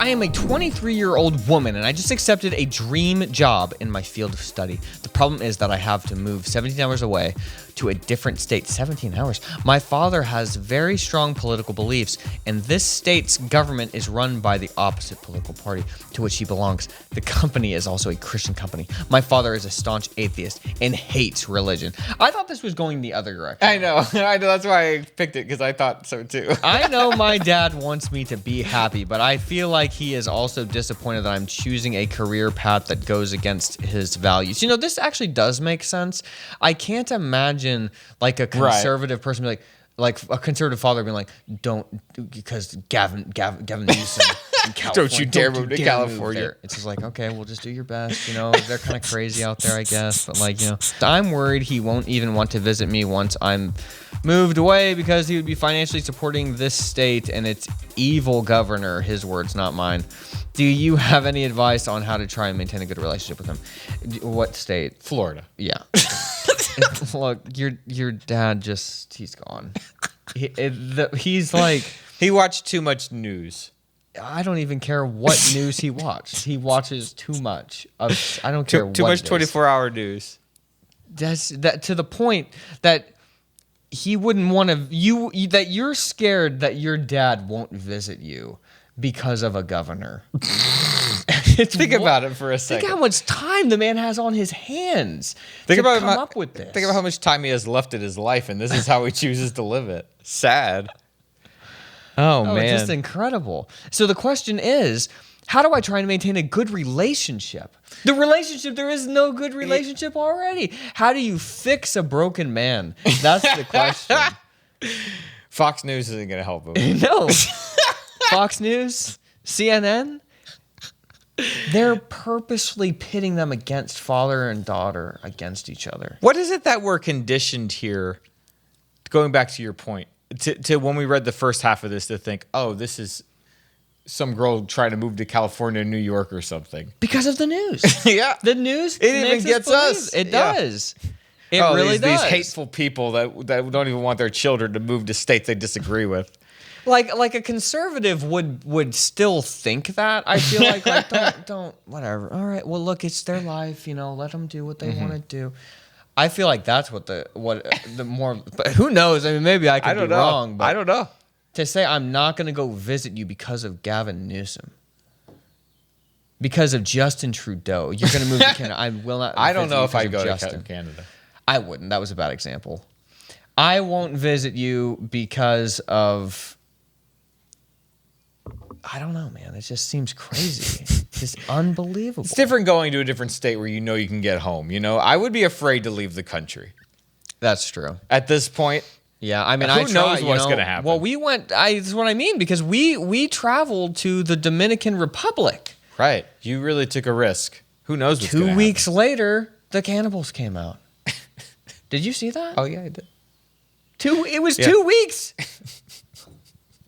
am a 23-year-old woman, and I just accepted a dream job in my field of study. The problem is that I have to move 17 hours away to a different state. 17 hours? My father has very strong political beliefs, and this state's government is run by the opposite political party to which he belongs. The company is also a Christian company. My father is a staunch atheist and hates religion. I thought this was going the other direction. I know. That's why I picked it, because I thought so too. I know my dad wants me to be happy, but I feel like he is also disappointed that I'm choosing a career path that goes against his values. You know, this actually does make sense. I can't imagine like a conservative person be like a conservative father being like, don't, because Gavin Newsom in California, Don't you dare move to California. It's just like, okay, well, just do your best. You know, they're kind of crazy out there, I guess. But like, you know, I'm worried he won't even want to visit me once I'm moved away, because he would be financially supporting this state and its evil governor. His words, not mine. Do you have any advice on how to try and maintain a good relationship with him? What state? Florida. Yeah. Look, your dad he's gone. He's like, he watched too much news. I don't even care what news he watched. He watches too much. I don't care too what much 24-hour news. That's that to the point that he wouldn't want to. That you're scared that your dad won't visit you because of a governor. Think about it for a second. Think how much time the man has on his hands to come up with this. Think about how much time he has left in his life, and this is how he chooses to live it. Sad. Oh, man. It's just incredible. So the question is, how do I try and maintain a good relationship? There is no good relationship already. How do you fix a broken man? That's the question. Fox News isn't going to help him. No. Fox News, CNN, they're purposely pitting them against father and daughter against each other. What is it that we're conditioned here, going back to your point, to when we read the first half of this, to think, oh, this is some girl trying to move to California, New York or something? Because of the news. Yeah. The news It even gets us. It Yeah. does. It really does. These hateful people that don't even want their children to move to states they disagree with. Like a conservative would still think that. I feel like don't whatever. All right, well, look, it's their life, you know, let them do what they want to do. I feel like that's what the more, but who knows? I mean, maybe I could be wrong, but I don't know. To say I'm not going to go visit you because of Gavin Newsom, because of Justin Trudeau, you're going to move to Canada. I will not. I don't know if I'd I'd go to Canada. I wouldn't. That was a bad example. I won't visit you because of, I don't know, man. It just seems crazy. It's unbelievable. It's different going to a different state where you know you can get home. You know, I would be afraid to leave the country. That's true. At this point. Yeah, I mean, who knows what's going to happen? Well, we went. That's what I mean, because we traveled to the Dominican Republic. Right. You really took a risk. Who knows what's going to happen? 2 weeks later, the cannibals came out. Did you see that? Oh yeah, I did. It was 2 weeks.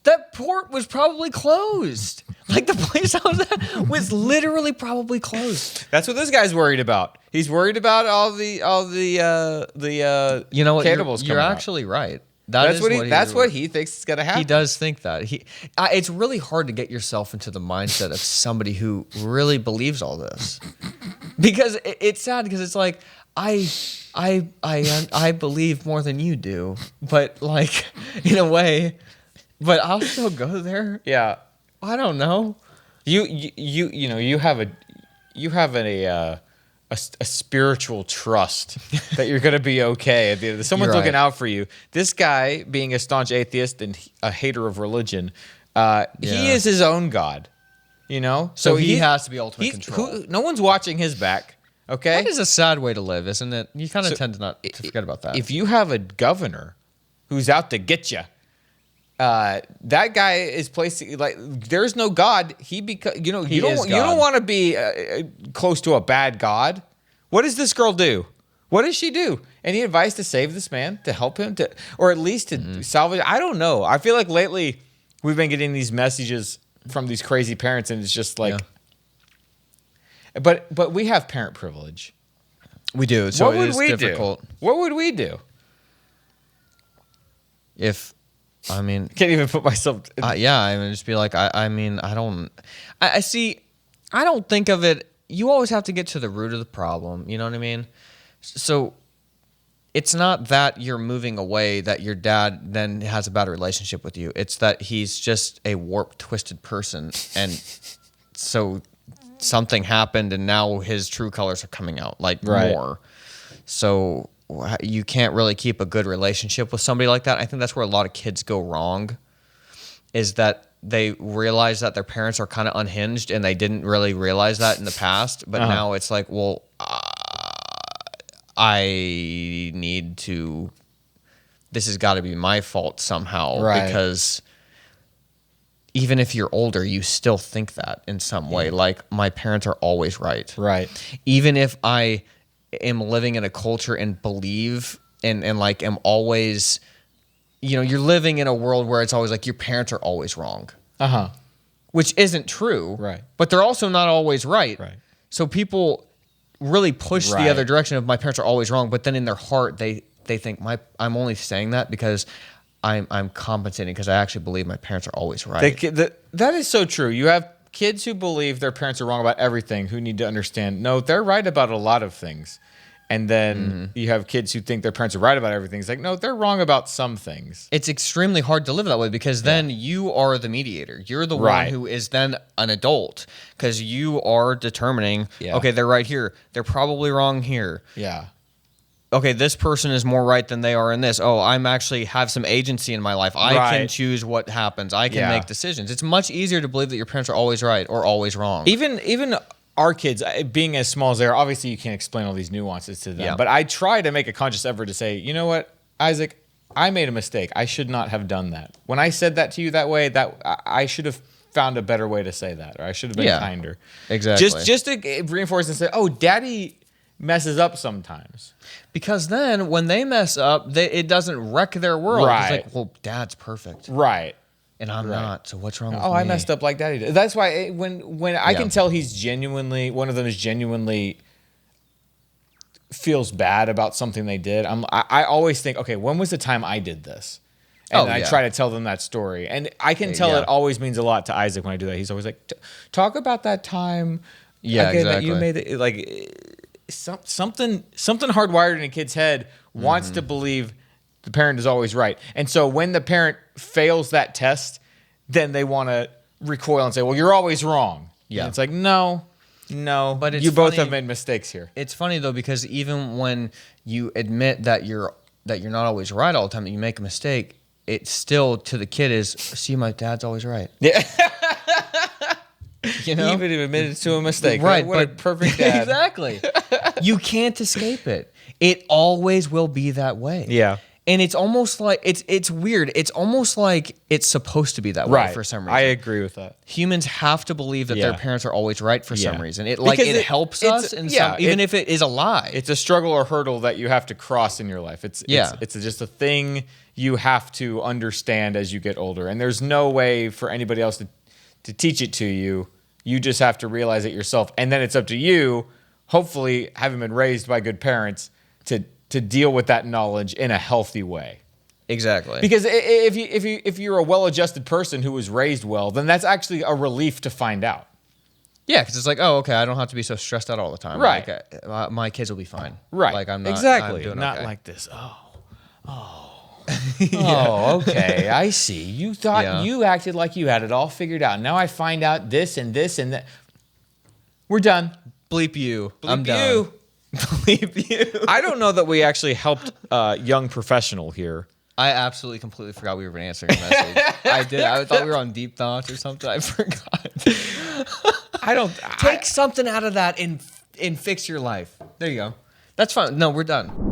That port was probably closed. Like the place I was at was literally probably closed. That's what this guy's worried about. He's worried about all the you know what, cannibals. You're coming actually out. Right. That's what he thinks is gonna happen. He does think that. It's really hard to get yourself into the mindset of somebody who really believes all this, because it's sad. Because it's like I believe more than you do, but like in a way. But I'll still go there. Yeah. I don't know. You have a spiritual trust that you're going to be okay at the end of this. Someone's looking out for you. This guy, being a staunch atheist and a hater of religion, he is his own God. You know? So he has to be ultimate control. No one's watching his back. Okay? That is a sad way to live, isn't it? You kind of tend to forget about that. If you have a governor who's out to get you, that guy is placing, like, there's no God. You don't want to be close to a bad God. What does this girl do? What does she do? Any advice to save this man, to help him, or at least to salvage? I don't know. I feel like lately we've been getting these messages from these crazy parents, and it's just like, but we have parent privilege. We do. So what would we difficult. do? What would we do? If I mean, Can't even put myself. yeah, I would just be like, I mean, I see, I don't think of it. You always have to get to the root of the problem. You know what I mean? So it's not that you're moving away, that your dad then has a bad relationship with you. It's that he's just a warped, twisted person. And so something happened and now his true colors are coming out like more. So you can't really keep a good relationship with somebody like that. I think that's where a lot of kids go wrong, is that they realize that their parents are kind of unhinged and they didn't really realize that in the past. But now it's like, well, I need to, this has got to be my fault somehow, because even if you're older, you still think that in some way. Like, my parents are always right. Even if I am living in a culture and believe and like am always, you know, you're living in a world where it's always like your parents are always wrong. Which isn't true. But they're also not always right. So people really push the other direction of my parents are always wrong, but then in their heart they think I'm only saying that because I'm compensating because I actually believe my parents are always right. That is so true. You have kids who believe their parents are wrong about everything, who need to understand, no, they're right about a lot of things. And then you have kids who think their parents are right about everything. It's like, no, they're wrong about some things. It's extremely hard to live that way because then you are the mediator. You're the one who is then an adult because you are determining, okay, they're right here. They're probably wrong here. Okay, this person is more right than they are in this. Oh, I'm actually have some agency in my life. I can choose what happens. I can make decisions. It's much easier to believe that your parents are always right or always wrong. Even our kids, being as small as they are, obviously you can't explain all these nuances to them. But I try to make a conscious effort to say, you know what, Isaac, I made a mistake. I should not have done that. When I said that to you that way, that I should have found a better way to say that, or I should have been kinder. Exactly. Just to reinforce and say, oh, Daddy messes up sometimes. Because then when they mess up, it doesn't wreck their world. It's like, well, Dad's perfect. And I'm not. So what's wrong with me? I messed up like Daddy did. That's why when I can tell he's genuinely, one of them is genuinely feels bad about something they did. I always think, okay, when was the time I did this? And I try to tell them that story. And I can tell it always means a lot to Isaac when I do that. He's always like, talk about that time. Exactly. That you made it, like something hardwired in a kid's head wants to believe the parent is always right. And so when the parent fails that test, then they want to recoil and say, well, you're always wrong. And it's like, no. But you both have made mistakes here. It's funny though, because even when you admit that you're not always right all the time, that you make a mistake, it still to the kid is, see, my dad's always right. You know? Even if admitted to a mistake. Right. What a perfect dad. Exactly. You can't escape it. It always will be that way. And it's almost like, it's weird. It's almost like it's supposed to be that way for some reason. I agree with that. Humans have to believe that their parents are always right for some reason. It helps us, even if it is a lie. It's a struggle or hurdle that you have to cross in your life. It's just a thing you have to understand as you get older. And there's no way for anybody else to teach it to you. You just have to realize it yourself. And then it's up to you, hopefully having been raised by good parents, to deal with that knowledge in a healthy way. Exactly. Because if you're a well-adjusted person who was raised well, then that's actually a relief to find out. Yeah, because it's like, oh, okay, I don't have to be so stressed out all the time. Right. Like, my kids will be fine. Right. Like, I'm not. Exactly. I'm doing not okay. like this. Oh, okay. I see. You thought you acted like you had it all figured out. Now I find out this and this and that. We're done. Bleep you. Bleep I'm done. you. Bleep you. I don't know that we actually helped young professional here. I absolutely completely forgot we were answering a message. I did. I thought we were on Deep Thoughts or something. I forgot. Take something out of that and fix your life. There you go. That's fine. No, we're done.